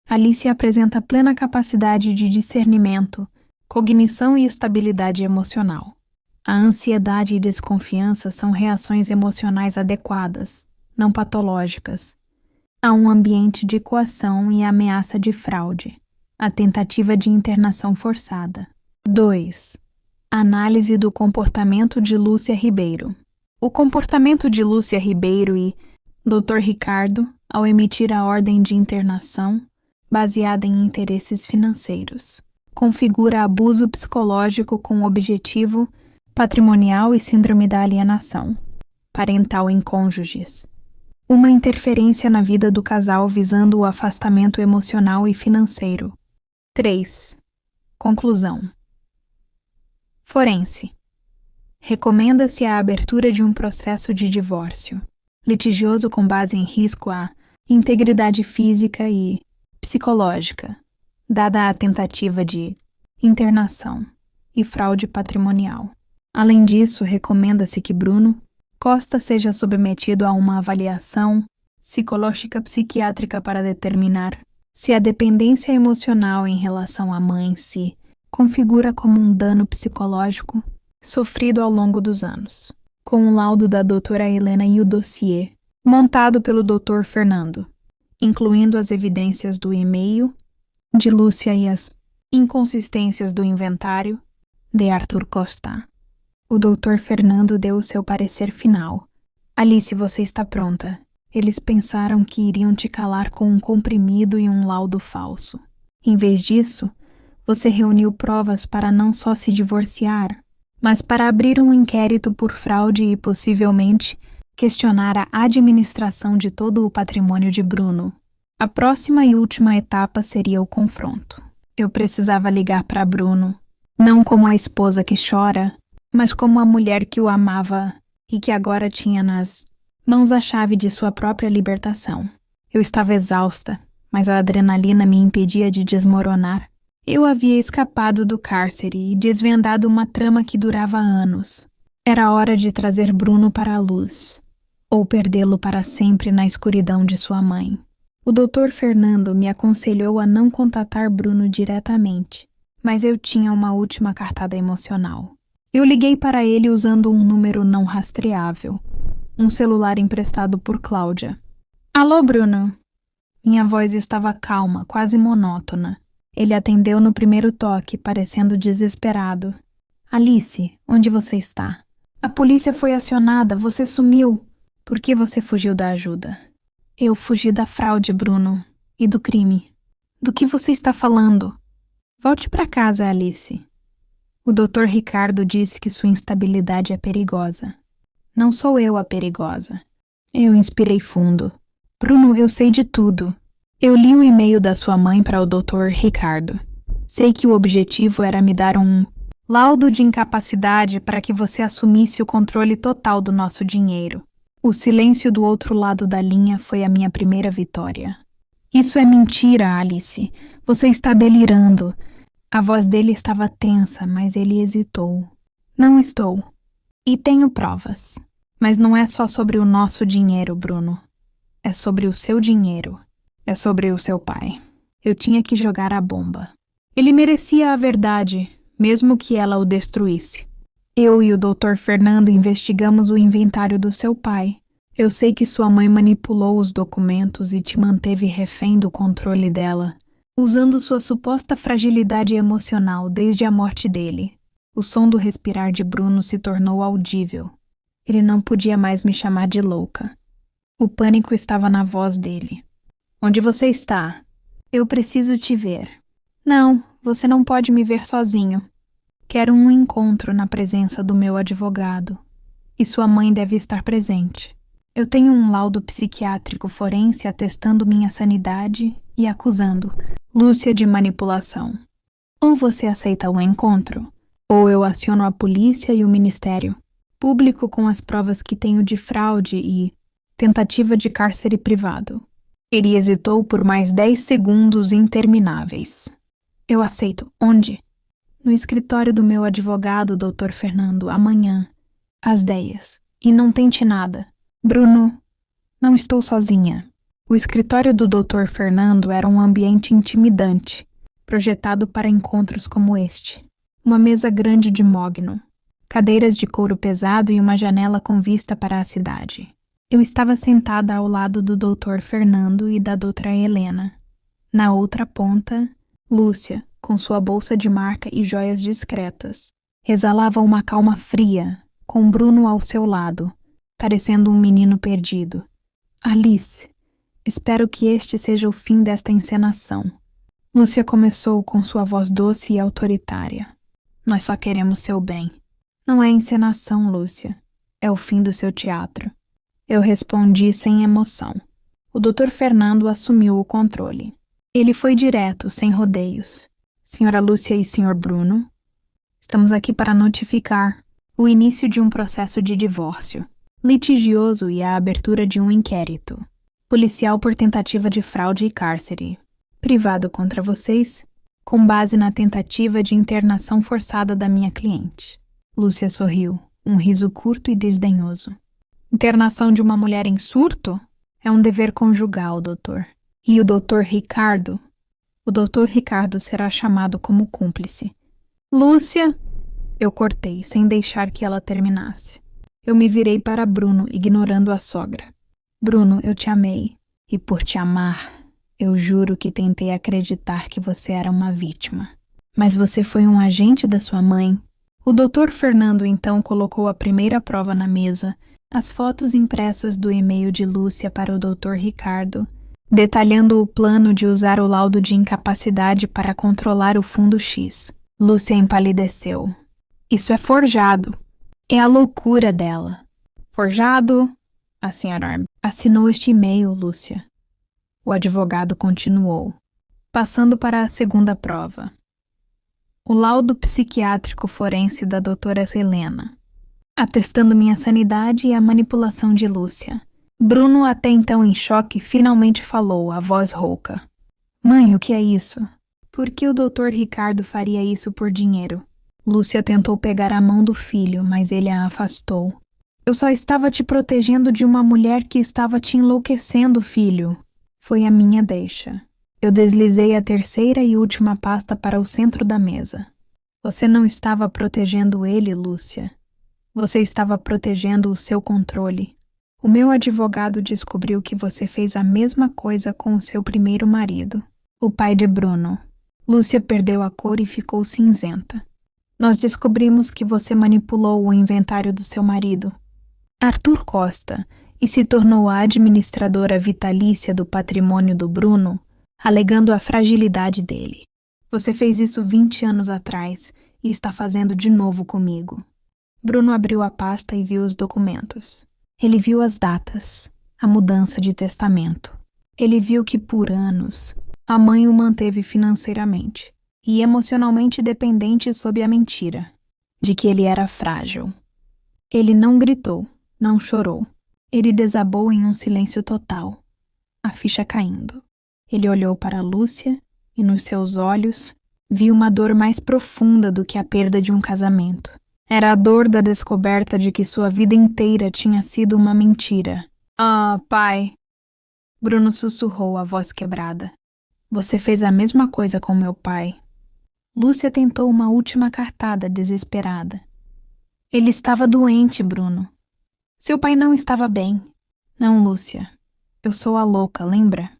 Alice apresenta plena capacidade de discernimento, cognição e estabilidade emocional. A ansiedade e desconfiança são reações emocionais adequadas, não patológicas. Há um ambiente de coação e ameaça de fraude, a tentativa de internação forçada. 2. Análise do comportamento de Lúcia Ribeiro. O comportamento de Lúcia Ribeiro e Dr. Ricardo, ao emitir a ordem de internação, baseada em interesses financeiros, configura abuso psicológico com objetivo patrimonial e síndrome da alienação parental em cônjuges. Uma interferência na vida do casal visando o afastamento emocional e financeiro. 3. Conclusão. Forense. Recomenda-se a abertura de um processo de divórcio, litigioso com base em risco à integridade física e psicológica, dada a tentativa de internação e fraude patrimonial. Além disso, recomenda-se que Bruno Costa seja submetido a uma avaliação psicológica psiquiátrica para determinar se a dependência emocional em relação à mãe se configura como um dano psicológico sofrido ao longo dos anos, com o laudo da doutora Helena e o dossiê montado pelo Dr. Fernando, incluindo as evidências do e-mail de Lúcia e as inconsistências do inventário de Arthur Costa. O Dr. Fernando deu o seu parecer final. Alice, você está pronta. Eles pensaram que iriam te calar com um comprimido e um laudo falso. Em vez disso, você reuniu provas para não só se divorciar, mas para abrir um inquérito por fraude e, possivelmente, questionar a administração de todo o patrimônio de Bruno. A próxima e última etapa seria o confronto. Eu precisava ligar para Bruno, não como a esposa que chora, mas como a mulher que o amava e que agora tinha nas mãos a chave de sua própria libertação. Eu estava exausta, mas a adrenalina me impedia de desmoronar. Eu havia escapado do cárcere e desvendado uma trama que durava anos. Era hora de trazer Bruno para a luz, ou perdê-lo para sempre na escuridão de sua mãe. O Dr. Fernando me aconselhou a não contatar Bruno diretamente, mas eu tinha uma última cartada emocional. Eu liguei para ele usando um número não rastreável, um celular emprestado por Cláudia. Alô, Bruno? Minha voz estava calma, quase monótona. Ele atendeu no primeiro toque, parecendo desesperado. Alice, onde você está? A polícia foi acionada, você sumiu. Por que você fugiu da ajuda? Eu fugi da fraude, Bruno, e do crime. Do que você está falando? Volte para casa, Alice. O Dr. Ricardo disse que sua instabilidade é perigosa. Não sou eu a perigosa. Eu inspirei fundo. Bruno, eu sei de tudo. Eu li o e-mail da sua mãe para o Dr. Ricardo. Sei que o objetivo era me dar um laudo de incapacidade para que você assumisse o controle total do nosso dinheiro. O silêncio do outro lado da linha foi a minha primeira vitória. Isso é mentira, Alice. Você está delirando. A voz dele estava tensa, mas ele hesitou. Não estou. E tenho provas. Mas não é só sobre o nosso dinheiro, Bruno. É sobre o seu dinheiro. É sobre o seu pai. Eu tinha que jogar a bomba. Ele merecia a verdade, mesmo que ela o destruísse. Eu e o Dr. Fernando investigamos o inventário do seu pai. Eu sei que sua mãe manipulou os documentos e te manteve refém do controle dela, usando sua suposta fragilidade emocional desde a morte dele. O som do respirar de Bruno se tornou audível. Ele não podia mais me chamar de louca. O pânico estava na voz dele. Onde você está? Eu preciso te ver. Não, você não pode me ver sozinho. Quero um encontro na presença do meu advogado. E sua mãe deve estar presente. Eu tenho um laudo psiquiátrico forense atestando minha sanidade e acusando Lúcia de manipulação. Ou você aceita o encontro, ou eu aciono a polícia e o ministério público com as provas que tenho de fraude e tentativa de cárcere privado. Ele hesitou por mais 10 segundos intermináveis. Eu aceito. Onde? No escritório do meu advogado, Dr. Fernando, amanhã, às 10. E não tente nada. Bruno, não estou sozinha. O escritório do Dr. Fernando era um ambiente intimidante, projetado para encontros como este. Uma mesa grande de mogno, cadeiras de couro pesado e uma janela com vista para a cidade. Eu estava sentada ao lado do Dr. Fernando e da doutora Helena. Na outra ponta, Lúcia, com sua bolsa de marca e joias discretas, exalava uma calma fria, com Bruno ao seu lado, parecendo um menino perdido. Alice, espero que este seja o fim desta encenação. Lúcia começou com sua voz doce e autoritária. Nós só queremos seu bem. Não é encenação, Lúcia. É o fim do seu teatro. Eu respondi sem emoção. O Dr. Fernando assumiu o controle. Ele foi direto, sem rodeios. Senhora Lúcia e Sr. Bruno, estamos aqui para notificar o início de um processo de divórcio litigioso e a abertura de um inquérito policial por tentativa de fraude e cárcere privado contra vocês, com base na tentativa de internação forçada da minha cliente. Lúcia sorriu, um riso curto e desdenhoso. Internação de uma mulher em surto? É um dever conjugal, doutor. E o Dr. Ricardo? O Dr. Ricardo será chamado como cúmplice. Lúcia! Eu cortei, sem deixar que ela terminasse. Eu me virei para Bruno, ignorando a sogra. Bruno, eu te amei. E por te amar, eu juro que tentei acreditar que você era uma vítima. Mas você foi um agente da sua mãe. O Dr. Fernando então colocou a primeira prova na mesa, as fotos impressas do e-mail de Lúcia para o Dr. Ricardo, detalhando o plano de usar o laudo de incapacidade para controlar o fundo X. Lúcia empalideceu. Isso é forjado. É a loucura dela. Forjado? A senhora assinou este e-mail, Lúcia. O advogado continuou, passando para a segunda prova. O laudo psiquiátrico forense da doutora Helena, atestando minha sanidade e a manipulação de Lúcia. Bruno, até então em choque, finalmente falou, a voz rouca. Mãe, o que é isso? Por que o doutor Ricardo faria isso por dinheiro? Lúcia tentou pegar a mão do filho, mas ele a afastou. Eu só estava te protegendo de uma mulher que estava te enlouquecendo, filho. Foi a minha deixa. Eu deslizei a terceira e última pasta para o centro da mesa. Você não estava protegendo ele, Lúcia. Você estava protegendo o seu controle. O meu advogado descobriu que você fez a mesma coisa com o seu primeiro marido, o pai de Bruno. Lúcia perdeu a cor e ficou cinzenta. Nós descobrimos que você manipulou o inventário do seu marido, Arthur Costa, e se tornou a administradora vitalícia do patrimônio do Bruno, alegando a fragilidade dele. Você fez isso 20 anos atrás e está fazendo de novo comigo. Bruno abriu a pasta e viu os documentos. Ele viu as datas, a mudança de testamento. Ele viu que por anos a mãe o manteve financeiramente e emocionalmente dependente sob a mentira de que ele era frágil. Ele não gritou, não chorou. Ele desabou em um silêncio total, a ficha caindo. Ele olhou para Lúcia e nos seus olhos viu uma dor mais profunda do que a perda de um casamento. Era a dor da descoberta de que sua vida inteira tinha sido uma mentira. Ah, pai! Bruno sussurrou, a voz quebrada. Você fez a mesma coisa com meu pai. Lúcia tentou uma última cartada, desesperada. Ele estava doente, Bruno. Seu pai não estava bem. Não, Lúcia. Eu sou a louca, lembra?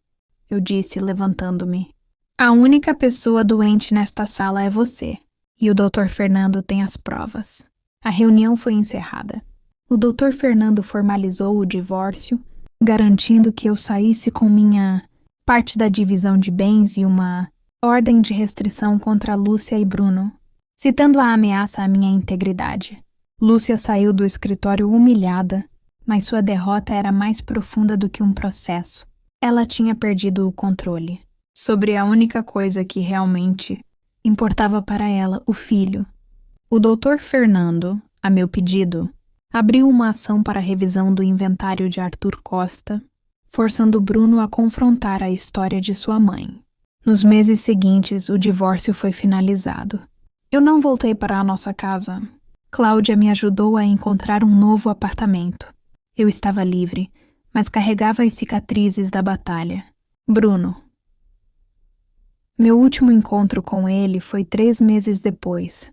Eu disse, levantando-me. A única pessoa doente nesta sala é você. E o Dr. Fernando tem as provas. A reunião foi encerrada. O Dr. Fernando formalizou o divórcio, garantindo que eu saísse com minha parte da divisão de bens e uma ordem de restrição contra Lúcia e Bruno, citando a ameaça à minha integridade. Lúcia saiu do escritório humilhada, mas sua derrota era mais profunda do que um processo. Ela tinha perdido o controle sobre a única coisa que realmente importava para ela, o filho. O Dr. Fernando, a meu pedido, abriu uma ação para a revisão do inventário de Arthur Costa, forçando Bruno a confrontar a história de sua mãe. Nos meses seguintes, o divórcio foi finalizado. Eu não voltei para a nossa casa. Cláudia me ajudou a encontrar um novo apartamento. Eu estava livre, mas carregava as cicatrizes da batalha. Bruno. Meu último encontro com ele foi 3 meses depois,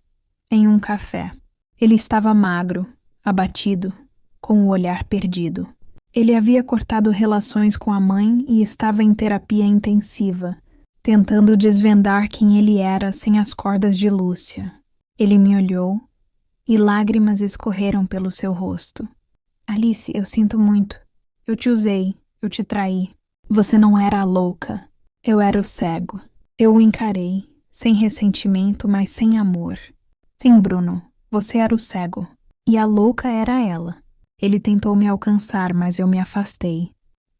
em um café. Ele estava magro, abatido, com o olhar perdido. Ele havia cortado relações com a mãe e estava em terapia intensiva, tentando desvendar quem ele era sem as cordas de Lúcia. Ele me olhou e lágrimas escorreram pelo seu rosto. Alice, eu sinto muito. Eu te usei, eu te traí. Você não era a louca. Eu era o cego. Eu o encarei, sem ressentimento, mas sem amor. Sim, Bruno, você era o cego. E a louca era ela. Ele tentou me alcançar, mas eu me afastei.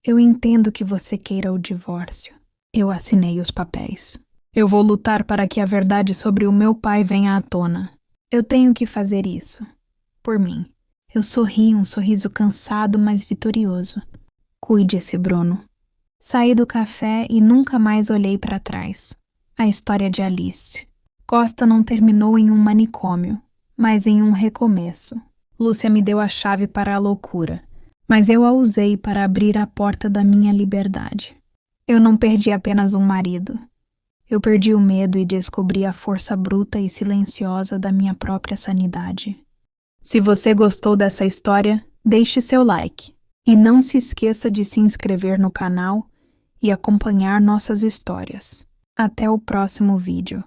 Eu entendo que você queira o divórcio. Eu assinei os papéis. Eu vou lutar para que a verdade sobre o meu pai venha à tona. Eu tenho que fazer isso. Por mim. Eu sorri, um sorriso cansado, mas vitorioso. Cuide-se, Bruno. Saí do café e nunca mais olhei para trás. A história de Alice. Costa não terminou em um manicômio, mas em um recomeço. Lúcia me deu a chave para a loucura, mas eu a usei para abrir a porta da minha liberdade. Eu não perdi apenas um marido. Eu perdi o medo e descobri a força bruta e silenciosa da minha própria sanidade. Se você gostou dessa história, deixe seu like. E não se esqueça de se inscrever no canal e acompanhar nossas histórias. Até o próximo vídeo.